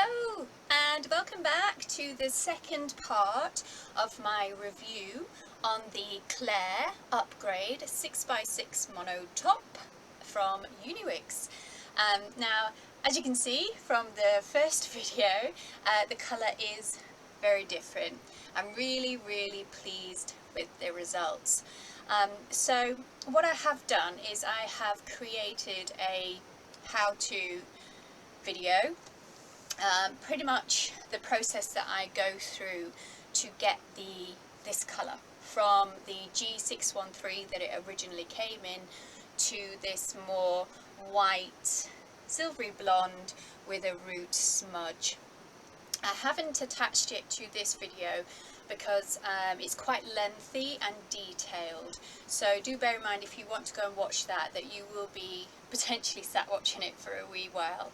Hello and welcome back to the second part of my review on the Claire upgrade 6x6 mono top from Uniwigs. Now, as you can see from the first video, the colour is very different. I'm really pleased with the results. So what I have done is I have created a how-to video, pretty much the process that I go through to get this colour from the G613 that it originally came in to this more white silvery blonde with a root smudge. I haven't attached it to this video because it's quite lengthy and detailed, so do bear in mind if you want to go and watch that you will be potentially sat watching it for a wee while,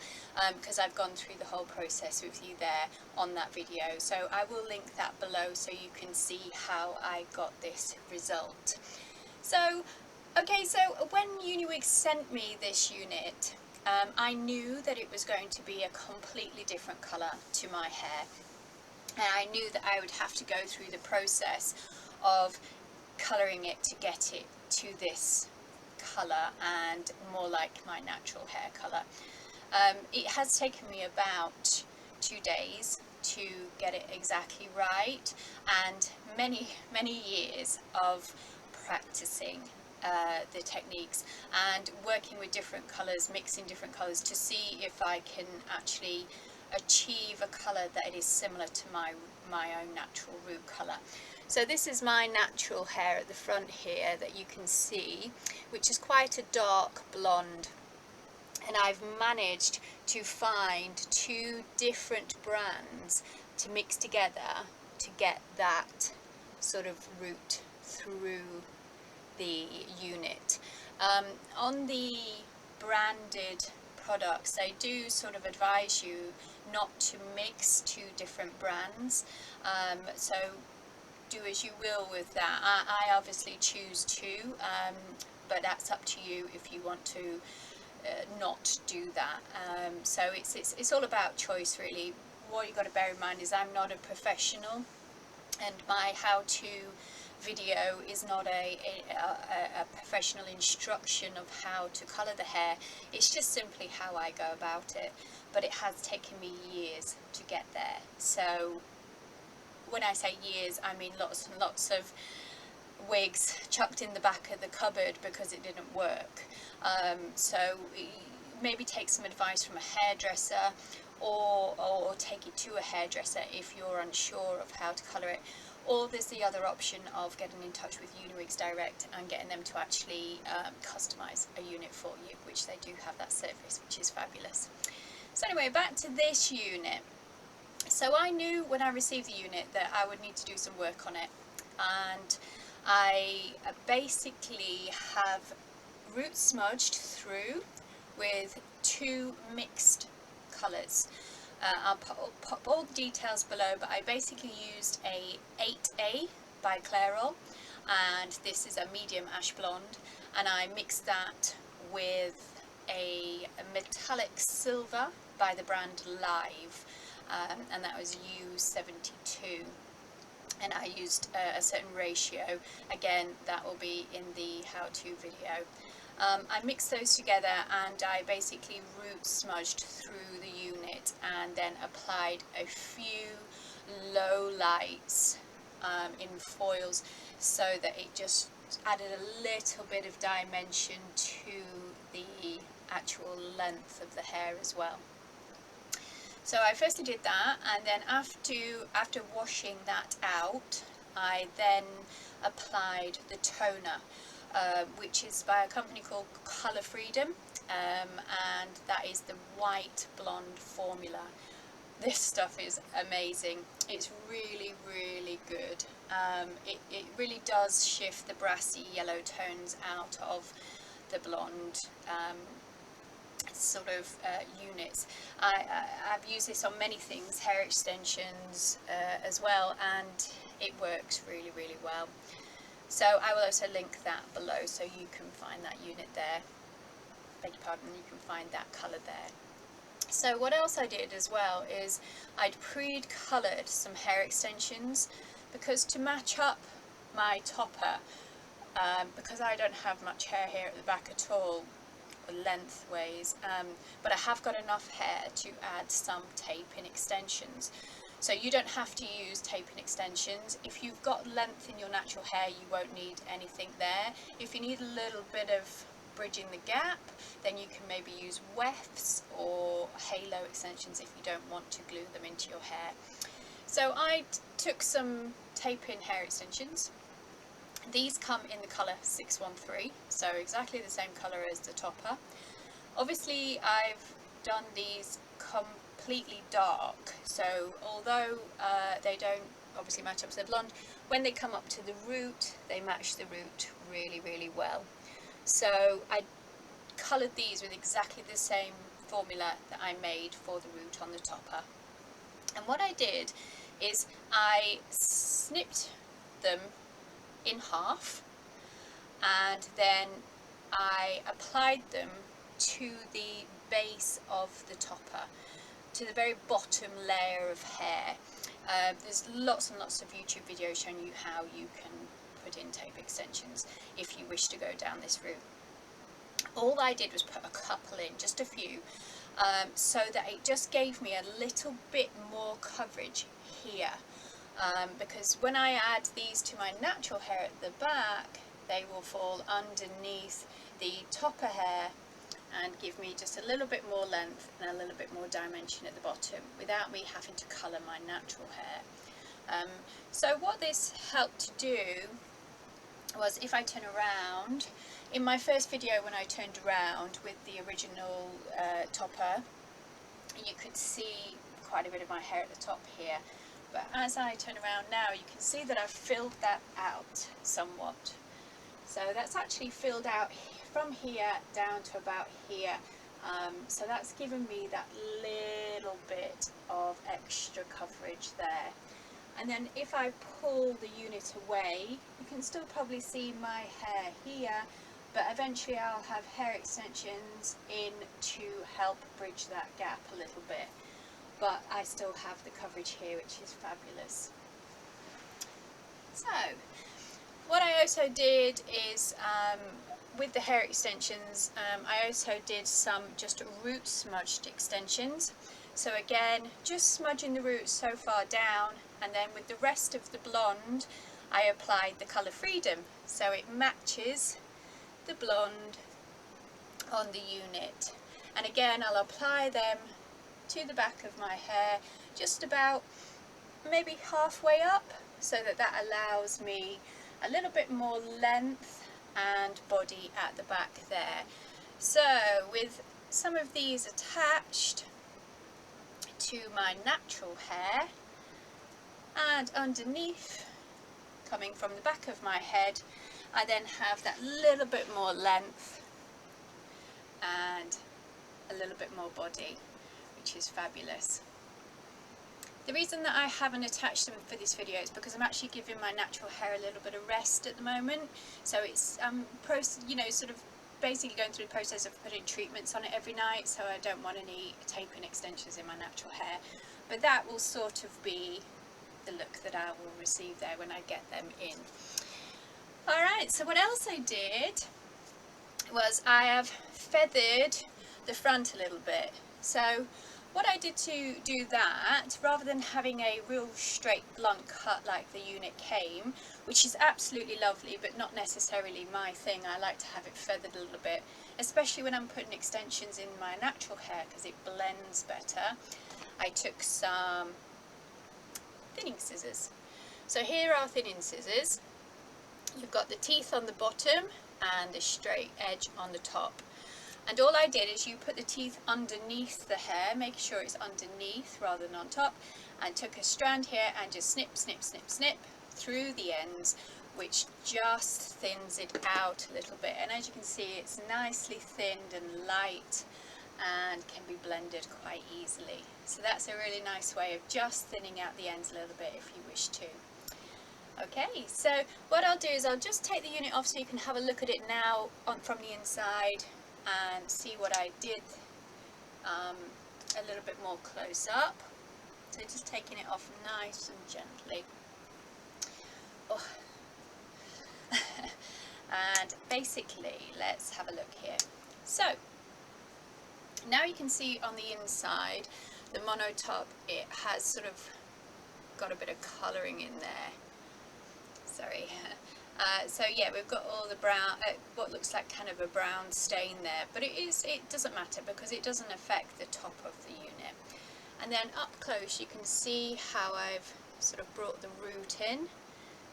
because I've gone through the whole process with you there on that video. So I will link that below so you can see how I got this result. So okay, so when Uniwigs sent me this unit, I knew that it was going to be a completely different colour to my hair, and I knew that I would have to go through the process of colouring it to get it to this colour and more like my natural hair colour. It has taken me about 2 days to get it exactly right, and many years of practicing the techniques and working with different colours, mixing different colours to see if I can actually achieve a colour that is similar to my own natural root colour. So this is my natural hair at the front here that you can see, which is quite a dark blonde, and I've managed to find 2 different brands to mix together to get that sort of root through the unit. On the branded products, they do sort of advise you not to mix 2 different brands, so do as you will with that. I obviously choose 2, but that's up to you if you want to not do that. So it's all about choice really. What you've got to bear in mind is I'm not a professional, and my how-to video is not a professional instruction of how to colour the hair. It's just simply how I go about it, but it has taken me years to get there. So when I say years, I mean lots and lots of wigs chucked in the back of the cupboard because it didn't work. So maybe take some advice from a hairdresser, or take it to a hairdresser if you're unsure of how to colour it. Or there's the other option of getting in touch with Uniwigs Direct and getting them to actually customise a unit for you, which they do have that service, which is fabulous. So anyway, back to this unit. So I knew when I received the unit that I would need to do some work on it, and I basically have root smudged through with 2 mixed colours. I'll pop all the details below, but I basically used a 8A by Clairol, and this is a medium ash blonde, and I mixed that with a metallic silver by the brand Live, and that was U72, and I used a certain ratio. Again, that will be in the how-to video. I mixed those together and I basically root smudged through the unit and then applied a few low lights in foils, so that it just added a little bit of dimension to the actual length of the hair as well. So I firstly did that, and then after washing that out, I then applied the toner, which is by a company called Colour Freedom, and that is the white blonde formula. This stuff is amazing. It's really good. It really does shift the brassy yellow tones out of the blonde sort of units. I've used this on many things, hair extensions as well, and it works really well. So I will also link that below so you can find that unit there. Beg your pardon, you can find that colour there. So what else I did as well is I'd pre-coloured some hair extensions, because to match up my topper, because I don't have much hair here at the back at all, lengthways, but I have got enough hair to add some tape-in extensions. So you don't have to use tape-in extensions. If you've got length in your natural hair, you won't need anything there. If you need a little bit of bridging the gap, then you can maybe use wefts or halo extensions if you don't want to glue them into your hair. So I took some tape-in hair extensions. These come in the colour 613, so exactly the same colour as the topper. Obviously I've done these completely dark, so although they don't obviously match up to the blonde, when they come up to the root, they match the root really, really well. So I coloured these with exactly the same formula that I made for the root on the topper. And what I did is I snipped them in half, and then I applied them to the base of the topper, to the very bottom layer of hair. There's lots and lots of YouTube videos showing you how you can put in tape extensions if you wish to go down this route. All I did was put a couple in, just a few, so that it just gave me a little bit more coverage here. Because when I add these to my natural hair at the back, they will fall underneath the topper hair and give me just a little bit more length and a little bit more dimension at the bottom without me having to colour my natural hair. So what this helped to do was, if I turn around, in my first video when I turned around with the original topper, you could see quite a bit of my hair at the top here. But as I turn around now, you can see that I've filled that out somewhat. So that's actually filled out from here down to about here. So that's given me that little bit of extra coverage there. And then if I pull the unit away, you can still probably see my hair here, but eventually I'll have hair extensions in to help bridge that gap a little bit. But I still have the coverage here, which is fabulous. So what I also did is, with the hair extensions, I also did some just root smudged extensions. So again, just smudging the roots so far down, and then with the rest of the blonde I applied the colour Freedom, so it matches the blonde on the unit. And again, I'll apply them to the back of my hair, just about maybe halfway up, so that allows me a little bit more length and body at the back there. So with some of these attached to my natural hair, and underneath, coming from the back of my head, I then have that little bit more length and a little bit more body, which is fabulous. The reason that I haven't attached them for this video is because I'm actually giving my natural hair a little bit of rest at the moment. So it's sort of basically going through the process of putting treatments on it every night, so I don't want any tape-in extensions in my natural hair. But that will sort of be the look that I will receive there when I get them in. Alright, so what else I did was I have feathered the front a little bit. So what I did to do that, rather than having a real straight blunt cut like the unit came, which is absolutely lovely but not necessarily my thing, I like to have it feathered a little bit, especially when I'm putting extensions in my natural hair because it blends better. I took some thinning scissors. So here are thinning scissors. You've got the teeth on the bottom and the straight edge on the top. And all I did is you put the teeth underneath the hair, making sure it's underneath rather than on top, and took a strand here and just snip, snip, snip, snip through the ends, which just thins it out a little bit. And as you can see, it's nicely thinned and light and can be blended quite easily. So that's a really nice way of just thinning out the ends a little bit if you wish to. Okay, so what I'll do is I'll just take the unit off so you can have a look at it now from the inside and see what I did a little bit more close up. So just taking it off nice and gently. Oh. And basically, let's have a look here. So now you can see on the inside, the mono top, it has sort of got a bit of colouring in there. Sorry. So yeah, we've got all the brown, what looks like kind of a brown stain there, but it doesn't matter because it doesn't affect the top of the unit. And then up close you can see how I've sort of brought the root in,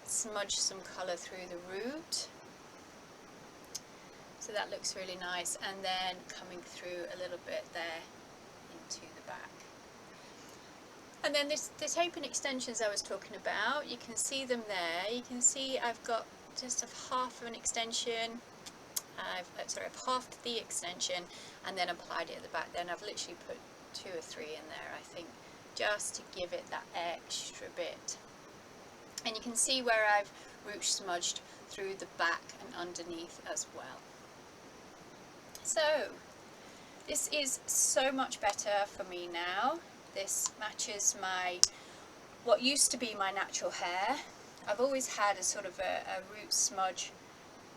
smudged some colour through the root. So that looks really nice, and then coming through a little bit there into the back. And then the tape and extensions I was talking about, you can see them there. You can see I've got just half of an extension. I've halved the extension and then applied it at the back. Then I've literally put 2 or 3 in there, I think, just to give it that extra bit. And you can see where I've root smudged through the back and underneath as well. So this is so much better for me now. This matches what used to be my natural hair. I've always had a sort of a root smudge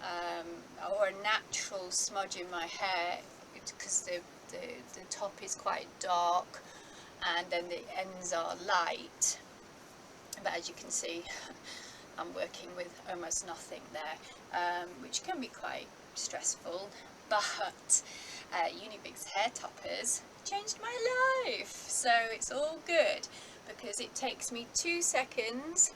or a natural smudge in my hair because the top is quite dark and then the ends are light. But as you can see, I'm working with almost nothing there, which can be quite stressful. But Uniwigs hair toppers changed my life, so it's all good because it takes me 2 seconds.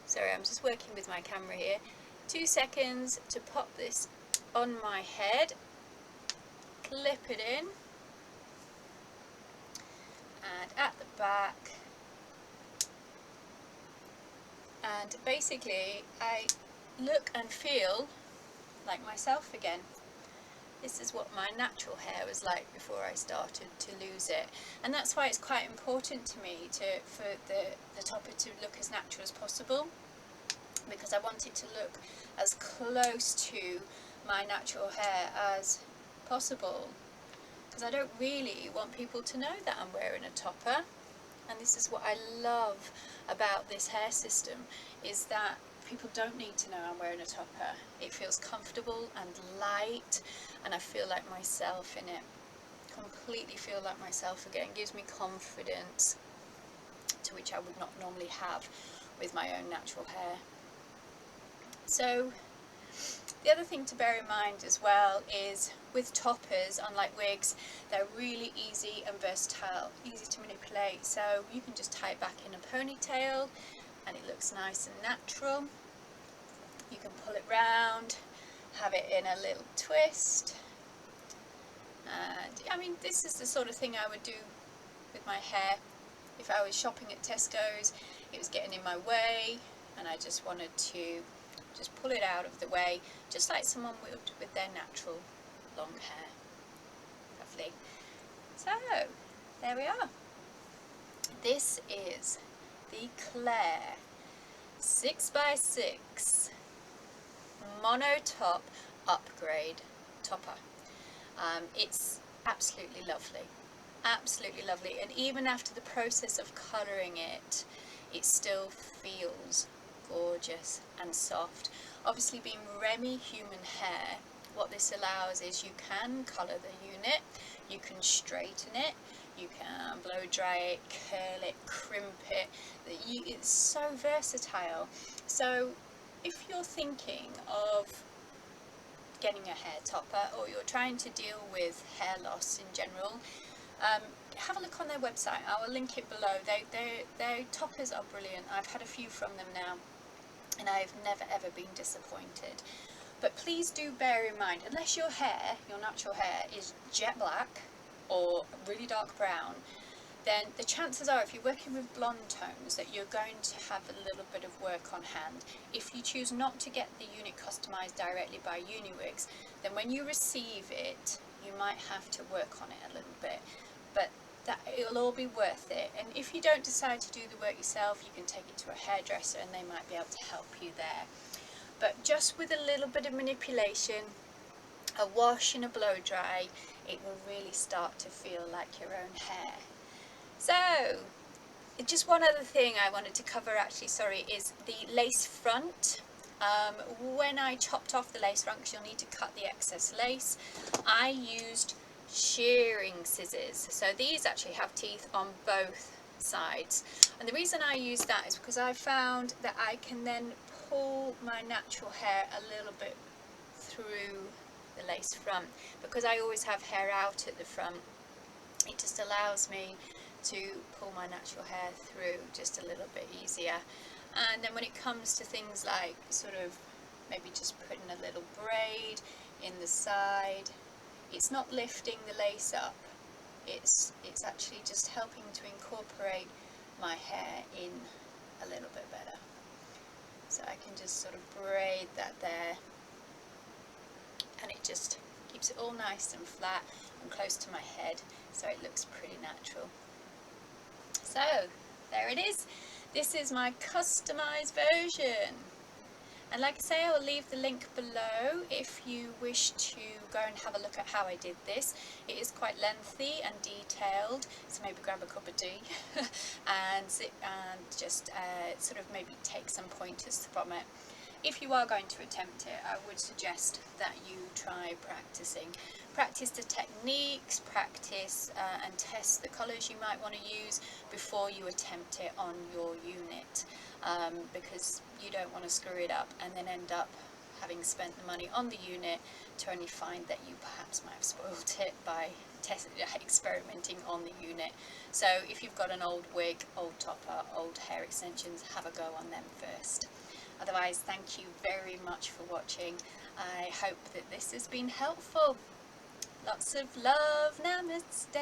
Sorry, I'm just working with my camera here. 2 seconds to pop this on my head, clip it in, and at the back, and basically I look and feel like myself again. This is what my natural hair was like before I started to lose it, and that's why it's quite important to me for the topper to look as natural as possible, because I want it to look as close to my natural hair as possible, because I don't really want people to know that I'm wearing a topper. And this is what I love about this hair system, is that people don't need to know I'm wearing a topper. It feels comfortable and light, and I feel like myself in it. Completely feel like myself again. Gives me confidence, to which I would not normally have with my own natural hair. So the other thing to bear in mind as well is with toppers, unlike wigs, they're really easy and versatile, easy to manipulate. So you can just tie it back in a ponytail and it looks nice and natural. You can pull it round, have it in a little twist. And I mean, this is the sort of thing I would do with my hair if I was shopping at Tesco's. It was getting in my way and I just wanted to just pull it out of the way, just like someone would with their natural long hair. Lovely. So there we are. This is the Claire 6x6 mono top upgrade topper. It's absolutely lovely, and even after the process of colouring it, it still feels gorgeous and soft. Obviously, being Remy human hair, what this allows is you can colour the unit, you can straighten it, you can blow dry it, curl it, crimp it. It's so versatile. So if you're thinking of getting a hair topper, or you're trying to deal with hair loss in general, have a look on their website. I will link it below. Their toppers are brilliant. I've had a few from them now and I've never ever been disappointed. But please do bear in mind, unless your hair, your natural hair, is jet black or really dark brown, then the chances are, if you're working with blonde tones, that you're going to have a little bit of work on hand. If you choose not to get the unit customised directly by Uniwigs, then when you receive it, you might have to work on it a little bit. But it'll all be worth it. And if you don't decide to do the work yourself, you can take it to a hairdresser and they might be able to help you there. But just with a little bit of manipulation, a wash and a blow dry, it will really start to feel like your own hair. So, just one other thing I wanted to cover actually, sorry, is the lace front. When I chopped off the lace front, because you'll need to cut the excess lace, I used shearing scissors. So these actually have teeth on both sides. And the reason I use that is because I found that I can then pull my natural hair a little bit through the lace front. Because I always have hair out at the front, it just allows me to pull my natural hair through just a little bit easier. And then when it comes to things like sort of maybe just putting a little braid in the side, it's not lifting the lace up, it's actually just helping to incorporate my hair in a little bit better. So I can just sort of braid that there, and it just keeps it all nice and flat and close to my head, so it looks pretty natural. So there it is. This is my customized version. And like I say, I will leave the link below if you wish to go and have a look at how I did this. It is quite lengthy and detailed, so maybe grab a cup of tea and just sort of maybe take some pointers from it. If you are going to attempt it, I would suggest that you try practicing. Practice the techniques, practice and test the colours you might want to use before you attempt it on your unit, because you don't want to screw it up and then end up having spent the money on the unit to only find that you perhaps might have spoiled it by experimenting on the unit. So if you've got an old wig, old topper, old hair extensions, have a go on them first. Otherwise, thank you very much for watching. I hope that this has been helpful. Lots of love. Namaste.